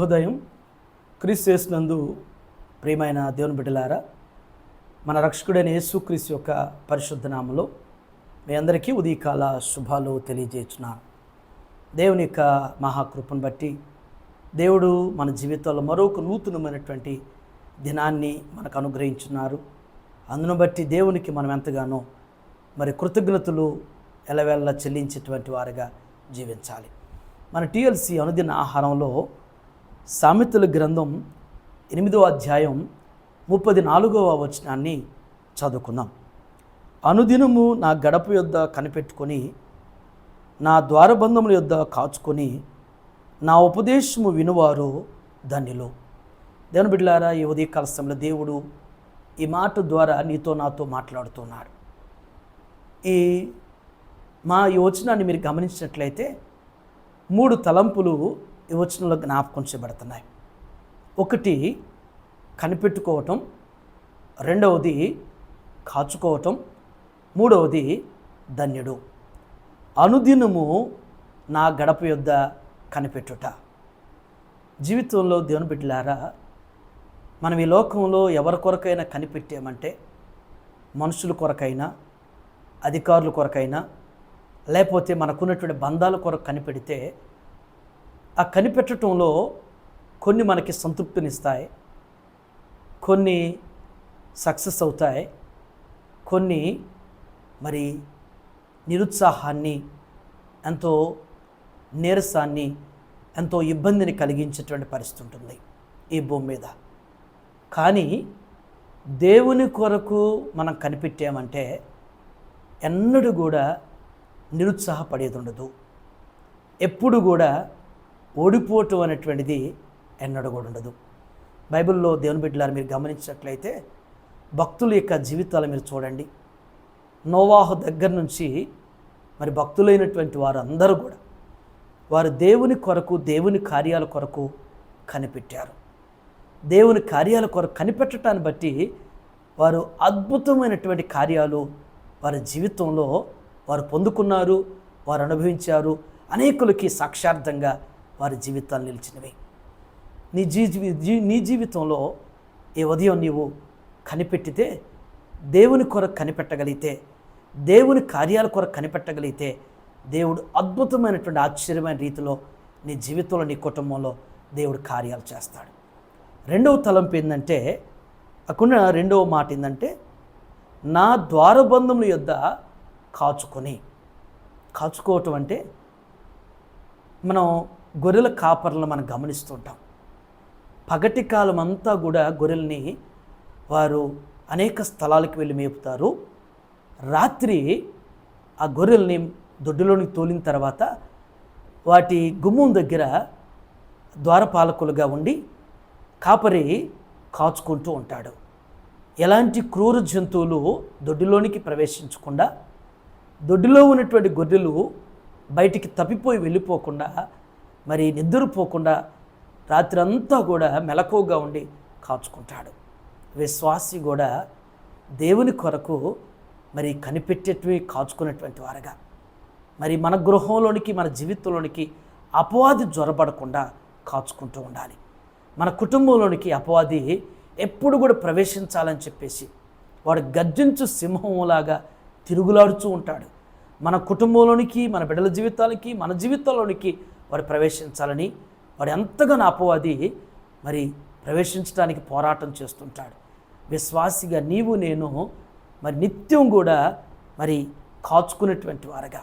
శుభోదయం. క్రీస్తు యేసునందు ప్రియమైన దేవుని బిడ్డలారా, మన రక్షకుడైన యేసుక్రీస్తు యొక్క పరిశుద్ధ నామములో మీ అందరికీ ఉదయకాల శుభాలు తెలియజేస్తున్నాను. దేవుని యొక్క మహాకృపను బట్టి దేవుడు మన జీవితాల్లో మరొక నూతనమైనటువంటి దినాన్ని మనకు అనుగ్రహించున్నారు. అందును బట్టి దేవునికి మనం ఎంతగానో కృతజ్ఞతలు ఎలవెల్లా చెల్లించేటువంటి వారుగా జీవించాలి. మన టీఎల్సీ అనుదిన ఆహారంలో సామెతల గ్రంథం 8వ అధ్యాయం 34వ వచనాన్ని చదువుకుందాం. అనుదినము నా గడప యొద్ద కనిపెట్టుకొని, నా ద్వారబంధముల యొద్ద కాచుకొని, నా ఉపదేశము వినువారు ధన్యులు. దేవుని బిడ్డలారా, ఈ ఉదయకాల సమయంలో దేవుడు ఈ మాట ద్వారా నీతో నాతో మాట్లాడుతున్నాడు. ఈ వచనాన్ని మీరు గమనించినట్లయితే 3 తలంపులు ఈ వచనంలో జ్ఞాపకం చేయబడుతున్నాయి. ఒకటి కనిపెట్టుకోవటం, రెండవది కాచుకోవటం, మూడవది ధన్యుడు. అనుదినము నా గడప యొద్ద కనిపెట్టుట. జీవితంలో దేవుని బిడ్డలారా, మనం ఈ లోకంలో ఎవరి కొరకైనా కనిపెట్టామంటే, మనుషుల కొరకైనా, అధికారుల కొరకైనా, లేకపోతే మనకున్నటువంటి బంధాల కొరకు కనిపెడితే, ఆ కనిపెట్టడంలో కొన్ని మనకి సంతృప్తినిస్తాయి, కొన్ని సక్సెస్ అవుతాయి, కొన్ని నిరుత్సాహాన్ని, ఎంతో నీరసాన్ని, ఎంతో ఇబ్బందిని కలిగించేటువంటి పరిస్థితి ఉంటుంది ఈ భూమి మీద. కానీ దేవుని కొరకు మనం కనిపెట్టామంటే ఎన్నడూ కూడా నిరుత్సాహపడేది ఉండదు. ఎప్పుడు కూడా ఓడిపోవటం అనేటువంటిది ఎన్నడూ కూడా ఉండదు. బైబిల్లో దేవుని బిడ్డలారు మీరు గమనించినట్లయితే భక్తుల యొక్క జీవితాలు మీరు చూడండి. నోవాహు దగ్గర నుంచి భక్తులైనటువంటి వారు అందరూ కూడా వారు దేవుని కొరకు, దేవుని కార్యాల కొరకు కనిపెట్టారు. దేవుని కార్యాల కొరకు కనిపెట్టడాన్ని బట్టి వారు అద్భుతమైనటువంటి కార్యాలు వారి జీవితంలో వారు పొందుకున్నారు, వారు అనుభవించారు. అనేకులకి సాక్షార్థంగా వారి జీవితాలు నిలిచినవి. నీ జీవితంలో ఈ ఉదయం నీవు కనిపెట్టితే, దేవుని కొరకు కనిపెట్టగలిగితే, దేవుని కార్యాల కొరకు కనిపెట్టగలిగితే, దేవుడు అద్భుతమైనటువంటి ఆశ్చర్యమైన రీతిలో నీ జీవితంలో, నీ కుటుంబంలో దేవుడు కార్యాలు చేస్తాడు. రెండవ తలంపు ఏంటంటే, అక్కడ రెండవ మాట ఏంటంటే, నా ద్వారబంధముల యొద్ద కాచుకోవటం అంటే, మనం గొర్రెల కాపర్లను మనం గమనిస్తుంటాం. పగటి కాలం అంతా కూడా గొర్రెల్ని వారు అనేక స్థలాలకు వెళ్ళి మేపుతారు. రాత్రి ఆ గొర్రెల్ని దొడ్డులోనికి తోలిన తర్వాత వాటి గుమ్మం దగ్గర ద్వారపాలకులుగా ఉండి కాపరి కాచుకుంటూ ఉంటాడు. ఎలాంటి క్రూర జంతువులు దొడ్డిలోనికి ప్రవేశించకుండా, దొడ్డిలో ఉన్నటువంటి గొర్రెలు బయటికి తప్పిపోయి వెళ్ళిపోకుండా, నిద్రపోకుండా రాత్రి అంతా కూడా మెలకువగా ఉండి కాచుకుంటాడు. విశ్వాసి కూడా దేవుని కొరకు కనిపెట్టేటివి కాచుకునేటువంటి వారుగా, మన గృహంలోనికి, మన జీవితంలోనికి అపవాది జ్వరపడకుండా కాచుకుంటూ ఉండాలి. మన కుటుంబంలోనికి అపవాది ఎప్పుడు కూడా ప్రవేశించాలని చెప్పేసి వాడు గర్జించు సింహంలాగా తిరుగులాడుతూ ఉంటాడు. మన కుటుంబంలోనికి, మన బిడ్డల జీవితాలకి, మన జీవితాల్లోనికి వాడు ప్రవేశించాలని వాడు ఎంతగానో అపవాది ప్రవేశించడానికి పోరాటం చేస్తుంటాడు. విశ్వాసిగా నీవు నేను నిత్యం కూడా కాచుకునేటువంటి వారుగా,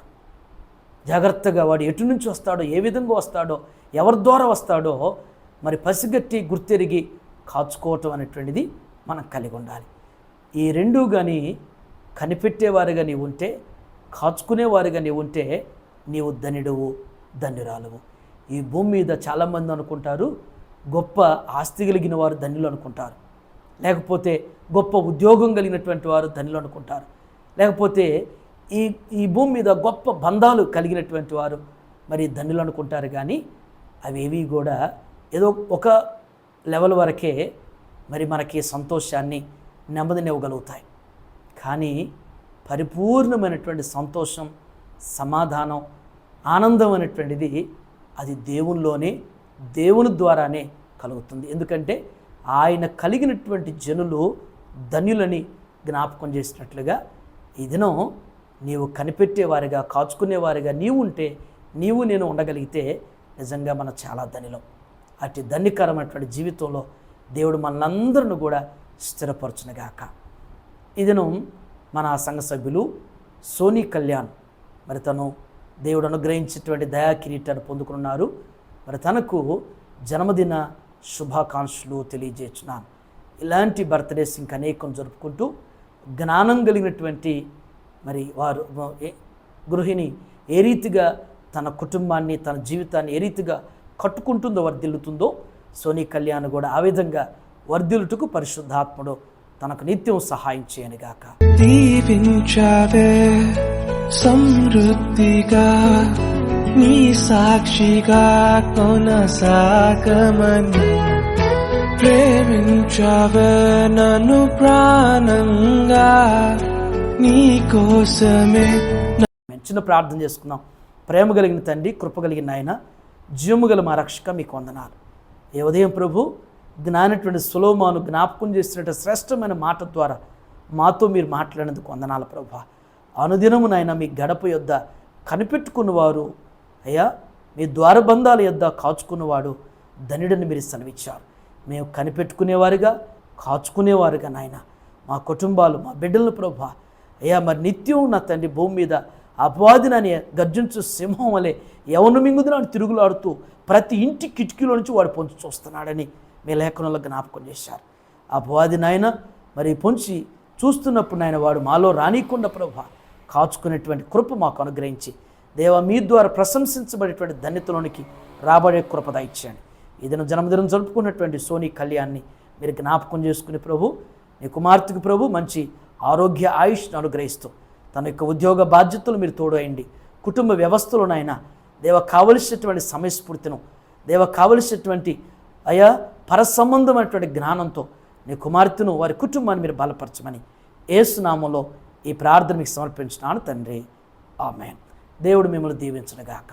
జాగ్రత్తగా వాడు ఎటు నుంచి వస్తాడో, ఏ విధంగా వస్తాడో, ఎవరి ద్వారా వస్తాడో పసిగట్టి గుర్తెరిగి కాచుకోవటం అనేటువంటిది మనం కలిగి ఉండాలి. ఈ రెండూ కానీ కనిపెట్టేవారుగా నీవు ఉంటే, కాచుకునేవారుగా నీవు ఉంటే, నీవు ధన్యుడువు, ధన్యురాలువు. ఈ భూమి మీద చాలామంది అనుకుంటారు గొప్ప ఆస్తి కలిగిన వారు ధన్యులు అనుకుంటారు, లేకపోతే గొప్ప ఉద్యోగం కలిగినటువంటి వారు ధన్యులు అనుకుంటారు, లేకపోతే ఈ భూమి మీద గొప్ప బంధాలు కలిగినటువంటి వారు ధన్యులు అనుకుంటారు. కానీ అవేవి కూడా ఏదో ఒక లెవెల్ వరకే మనకి సంతోషాన్ని, నెమ్మదినివ్వగలుగుతాయి. కానీ పరిపూర్ణమైనటువంటి సంతోషం, సమాధానం, ఆనందం అనేటువంటిది అది దేవునిలోనే దేవుని ద్వారానే కలుగుతుంది. ఎందుకంటే ఆయన కలిగినటువంటి జనులు ధన్యులని జ్ఞాపకం చేసినట్లుగా ఈ దినం నీవు కనిపెట్టేవారిగా, కాచుకునేవారిగా నీవు ఉంటే, నీవు నేను ఉండగలిగితే నిజంగా మనం చాలా ధనిలం. అతి ధన్యకరమైనటువంటి జీవితంలో దేవుడు మనందరిని కూడా స్థిరపరచునుగాక. ఈ దినం మన సంఘ సభ్యులు సోనీ కళ్యాణ్ మరి తను దేవుడు అనుగ్రహించేటువంటి దయా కిరీటాన్ని పొందుకున్నారు. మరి తనకు జన్మదిన శుభాకాంక్షలు తెలియజేస్తున్నాను. ఇలాంటి బర్త్డేస్ ఇంకా అనేకం జరుపుకుంటూ జ్ఞానం కలిగినటువంటి మరి వారు గృహిణి ఏ రీతిగా తన కుటుంబాన్ని, తన జీవితాన్ని ఏ రీతిగా కట్టుకుంటుందో, వర్ధిల్లుతుందో, సోనీ కళ్యాణ్ కూడా ఆ విధంగా వర్ధిల్లుటకు పరిశుద్ధాత్ముడు తనకు నిత్యం సహాయం చేయనుగాక. దీవించావే సమృద్ధిగా నీ సాక్షిగా కొనసాగమని, ప్రేమించావే నన్ను ప్రాణంగా నీ కోసమే. చిన్న ప్రార్థన చేసుకుందాం. ప్రేమ కలిగిన తండ్రి, కృప కలిగిన ఆయన, జీవము గల మా రక్షక మీకు వందనాలు. ఏ ఉదయం ప్రభు జ్ఞానటువంటి సొలొమోను జ్ఞాపకం చేసినట్టు శ్రేష్టమైన మాట ద్వారా మాతో మీరు మాట్లాడినందుకు వందనాలు ప్రభా. అనుదినము నాయన మీ గడప యొద్ద కనిపెట్టుకున్నవారు, అయ్యా మీ ద్వారబంధాల యొద్ద కాచుకున్నవాడు ధనుడని మీరు సెలవిచ్చారు. మేము కనిపెట్టుకునేవారుగా, కాచుకునేవారుగా నాయన మా కుటుంబాలు, మా బిడ్డలను ప్రభా, అయ్యా మరి నిత్యం నా తండ్రి భూమి మీద అపవాదినని గర్జించు సింహం వలె ఎవను మింగుదునని తిరుగులాడుతూ ప్రతి ఇంటి కిటికీలో నుంచి వాడు పొంచి చూస్తున్నాడని మీ లేఖనంలో జ్ఞాపకం చేశారు. అపవాది నాయన మరి పొంచి చూస్తున్నప్పుడు నాయన వాడు మాలో రానీయకుండా ప్రభా కాచుకునేటువంటి కృప మాకు అనుగ్రహించి దేవా మీ ద్వారా ప్రశంసించబడేటువంటి ధన్యతలోనికి రాబడే కృప దయచేయండి. ఏదైనా జన్మదినం జరుపుకున్నటువంటి సోనీ కళ్యాణ్ని మీరు జ్ఞాపకం చేసుకుని ప్రభు, నీ కుమార్తెకు ప్రభు మంచి ఆరోగ్య ఆయుష్ను అనుగ్రహిస్తూ తన యొక్క ఉద్యోగ బాధ్యతలు మీరు తోడయండి. కుటుంబ వ్యవస్థలోనైనా దేవ కావలసినటువంటి సమయస్ఫూర్తిను, దేవ కావలసినటువంటి అయా పరసంబంధమైనటువంటి జ్ఞానంతో నీ కుమార్తెను, వారి కుటుంబాన్ని మీరు బలపరచమని యేసు నామములో ఈ ప్రార్థన మీకు సమర్పించినాను తండ్రి. ఆమేన్. దేవుడు మిమ్మల్ని దీవించునుగాక.